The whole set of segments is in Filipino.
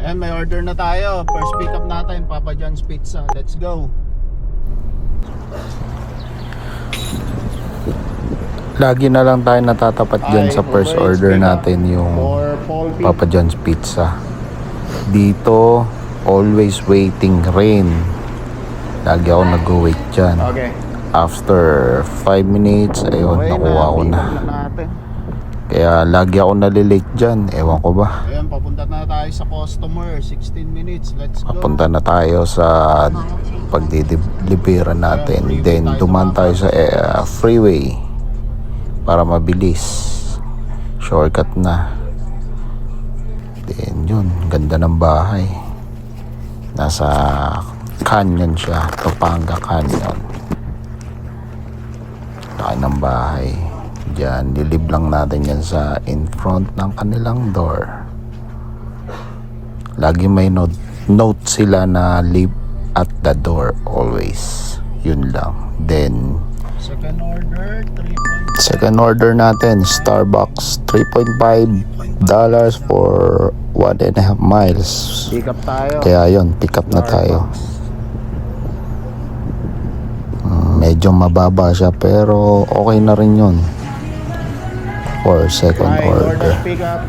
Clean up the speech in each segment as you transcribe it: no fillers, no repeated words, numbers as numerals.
Ayan, may order na tayo. First pick up natin, Papa John's Pizza. Let's go. Lagi na lang tayo natatapat dyan sa first order natin, yung Papa John's Pizza. Dito, always waiting rain. Lagi ako nag-wait dyan. Okay. After 5 minutes, ayun, nakuha ko na. Kaya lagi ako nalilate dyan. Ewan ko ba. Ayan, papunta na tayo sa customer. 16 minutes. Let's go. Papunta na tayo sa pagdideliveran natin. Then, dumaan tayo sa freeway para mabilis. Shortcut na. Then, yun. Ganda ng bahay. Nasa canyon siya. Topanga Canyon. Laki ng bahay. Diyan, lilib lang natin yan sa in front ng kanilang door. Lagi may note sila na leave at the door always. Yun lang. Then, second order natin, Starbucks, $3.5 for 1.5 miles. Pick up tayo. Kaya yun, pick up na tayo. Medyo mababa siya pero okay na rin yun. For second order. Pick up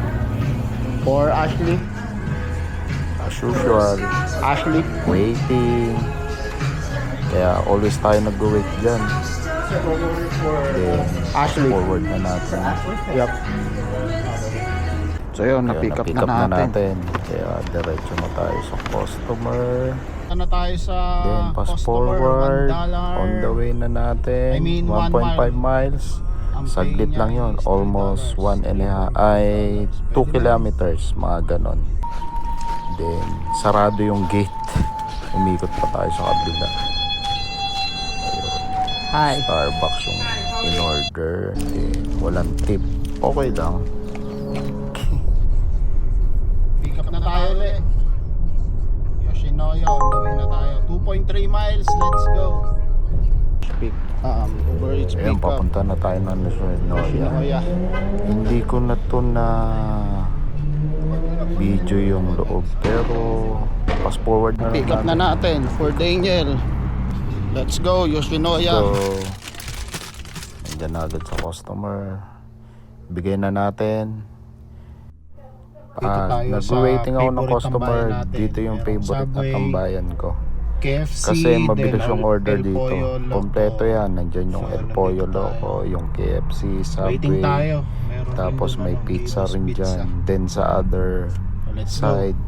for Ashley. As usual, Ashley. waiting. Kaya always tayo nag-wait dyan. Then, Ashley. forward na natin. Yep. So yun, na-pick up na natin. Kaya diretso na tayo sa customer. Ano tayo sa Then, pass customer, forward. $1. On the way na natin. I mean, 1 1.5 miles. Saglit lang yun. Almost 2 kilometers. Mga ganon. Then, sarado yung gate. Umikot pa tayo sa kabila. Hi. Starbucks yung in order. Then, walang tip. Okay lang. Pick up na tayo ulit. Yoshinoya, on the way na tayo. 2.3 miles, let's go. Speak. Uber Eats Ayan, pick up. papunta na tayo ng Yoshinoya. Hindi ko na to na video yung loob. Pero, fast forward na lang Pick up na natin for Daniel. Let's go, Yoshinoya. So, nandiyan na agad sa customer. Bigay na natin. Dito tayo Nag-waiting sa ako ng favorite customer. tambayan natin. Dito yung favorite na Subway, tambayan ko. KFC, Kasi mabilis yung order El dito. Pollo Loco. Kompleto yan. Nandiyan yung El Pollo Loco, yung KFC, Waiting Subway. tayo. Meron Tapos din may doon, pizza Vivos rin Pizza. dyan. Then sa other Let's go. side,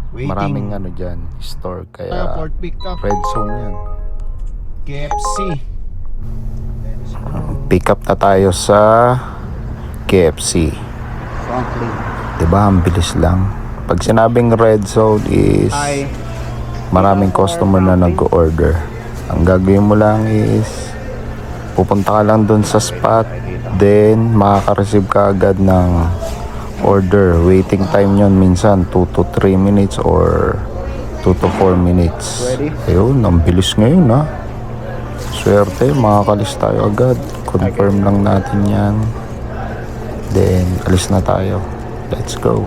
Waiting. maraming ano dyan, store. Kaya Airport pick up. red zone yan. KFC. Pick up na tayo sa KFC. Franklin. Diba? Ang bilis lang. Pag sinabing red zone is Hi. maraming customer na nag-order. Ang gagawin mo lang is pupunta ka lang dun sa spot, then makaka-receive ka agad ng order. Waiting time yon minsan 2 to 3 minutes or 2 to 4 minutes. Ready? Ayun, ang bilis ngayon ha. Swerte, makakalis tayo agad. Confirm lang natin yan. Then, alis na tayo. Let's go.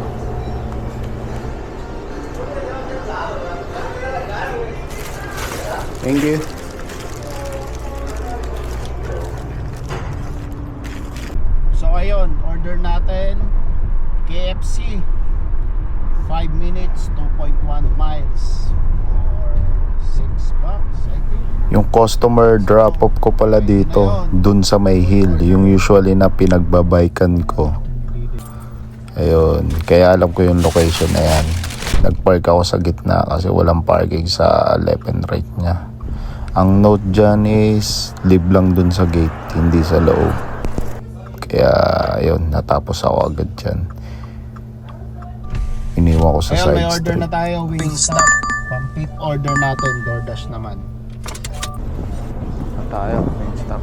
Thank you. So ayun, order natin KFC 5 minutes, 2.1 miles for $6, I think. Yung customer drop-off ko pala dito, dun sa may hill. Yung usually na pinagbabaykan ko. Ayun, kaya alam ko yung location na yan. Nagpark ako sa gitna kasi walang parking sa left and right niya. Ang note dyan is leave lang dun sa gate, hindi sa loob. Kaya ayun, natapos ako agad dyan. Iniwan ko sa Ayun, side may order street. na tayo, Wingstop. Pang-fifth order natin, DoorDash naman. Tayo, Wingstop.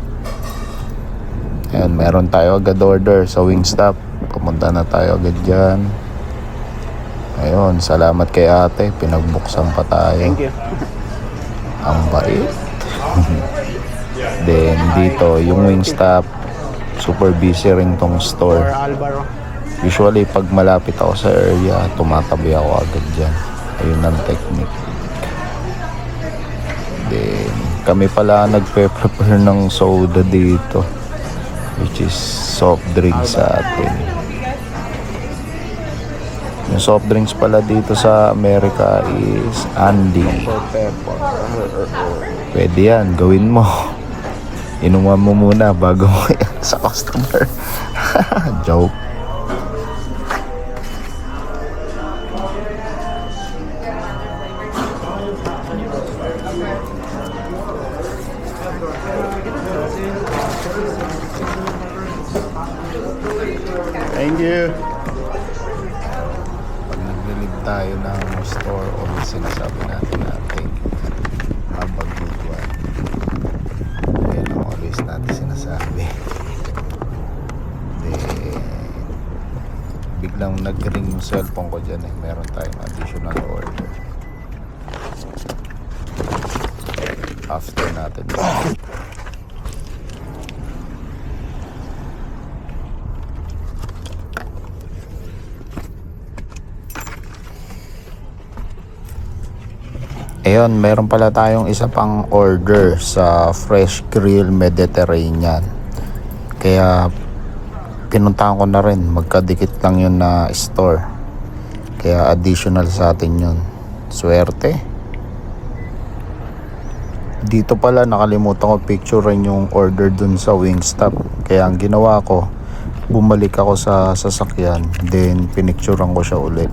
Ayun, meron tayo agad order sa Wingstop. Pumunta na tayo agad dyan. Ayun, salamat kay ate. Pinagbuksan pa tayo. Thank you. Ang bait. Then dito, yung Wingstop, super busy rin tong For store. Alvaro. Usually pag malapit ako sa area, tumatabi ako agad dyan. Ayun ang technique. Then kami pala nagpe-prepare ng soda dito, which is soft drink sa atin. Yung soft drinks pala dito sa Amerika is Andy. Pwede yan, gawin mo. Inuman mo muna bago mo sa customer. Joke. Thank you. Pag nag-relieve tayo ng store, always sinasabi natin na thank you. Have a good one. Ayan ang always natin sinasabi. Then biglang nag-ring yung cellphone ko dyan eh. Meron tayong additional order. After natin ayun, meron pala tayong isa pang order sa Fresh Grill Mediterranean. Kaya pinuntahan ko na rin, magkadikit lang yun na store. Kaya additional sa atin yun. Swerte. Dito pala nakalimutan ko picturean yung order dun sa Wingstop. Kaya ang ginawa ko, bumalik ako sa sasakyan, then pinicturean ko siya ulit.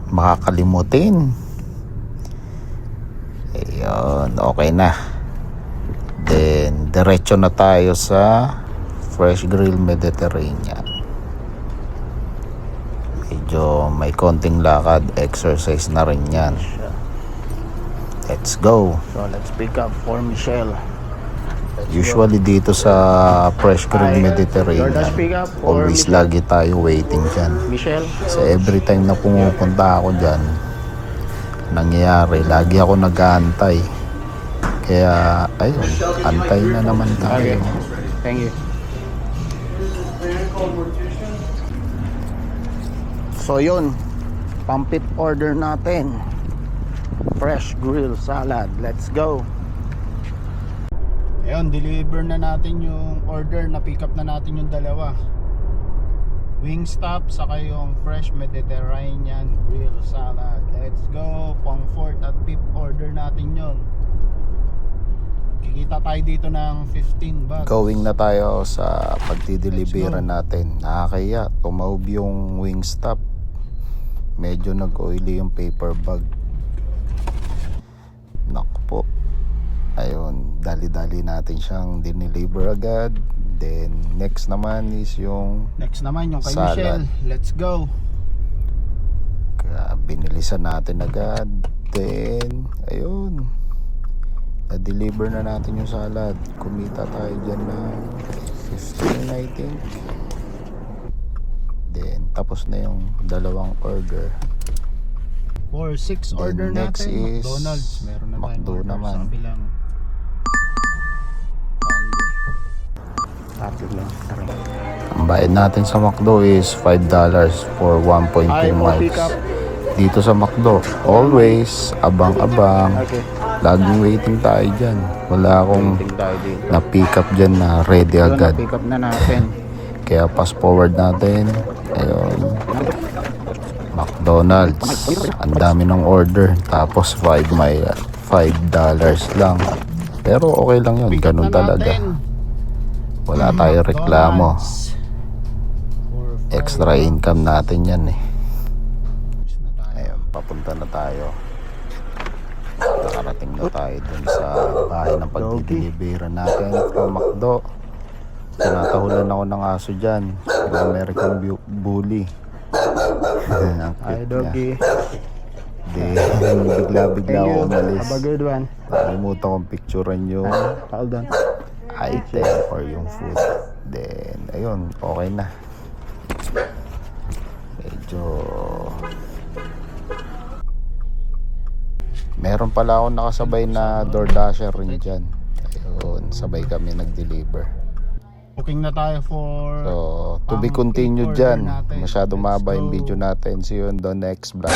Makakalimutin. Ayun, okay na. Then diretso na tayo sa Fresh Grill Mediterranean. Medyo may konting lakad, exercise na rin yan. Let's go. So let's pick up for Michelle. Usually dito sa Fresh Grill Mediterranean, always lagi tayo waiting dyan. Michelle. So every time na pumupunta ako dyan, nangyayari, lagi ako nag-aantay. Kaya ayun, antay na naman tayo. Thank you. So yun, pampit order natin. Fresh grill salad. Let's go. Ayun, deliver na natin yung order. Na-pick up na natin yung dalawa. Wingstop saka yung Fresh Mediterranean grill salad. Let's go. Pang 4th at 5th order natin yon. Kikita tayo dito ng 15 bucks. Going na tayo sa pagdideliveran natin. Nakakaya, tumawag yung Wingstop. Medyo nag-oily yung paper bag. Naku po. Ayun, dali-dali natin siyang dineliver agad. Then next naman is yung Next naman yung kay salad. Michelle. Let's go. Kaya binilisan natin agad. Then ayun, na-deliver na natin yung salad. Kumita tayo dyan ng 15 I think. Then tapos na yung dalawang order. For 6 Then order next natin, is McDonald's. Meron na tayong McDo order naman. sa kabilang Tapos lang. Ang bayad natin sa McDo is $5 for 1.2 Ay, for miles. pickup. Dito sa McDo, always abang-abang. Okay. Laging waiting tayo dyan. Wala akong Tingin tayo dito. na-pick up dyan na ready So, agad. na-pick up na natin. Kaya fast forward natin. Ayun. McDonald's. Ang dami ng order. Tapos $5 lang. Pero okay lang yun. Pick up Ganun na talaga. natin. Wala tayo reklamo. McDonald's. For Extra income natin yan eh. na tayo. Ayun, papunta na tayo. Nakarating na tayo dun sa bahay ng pagdideliveran natin from McDo. Tinatahulan ako ng aso dyan. Yung American Bully. Ang Ay, cute niya. doggy. Then bigla-bigla ako umalis. Have a good one. Nakalimutan kong picturean yung Hold on. item or yung food. Then ayun, okay na. Medyo meron pala ako nakasabay na DoorDasher rin dyan. Ayun, sabay kami nag-deliver. Booking na tayo for So, to be continued dyan. Masyado mahaba yung video natin. See you on the next vlog.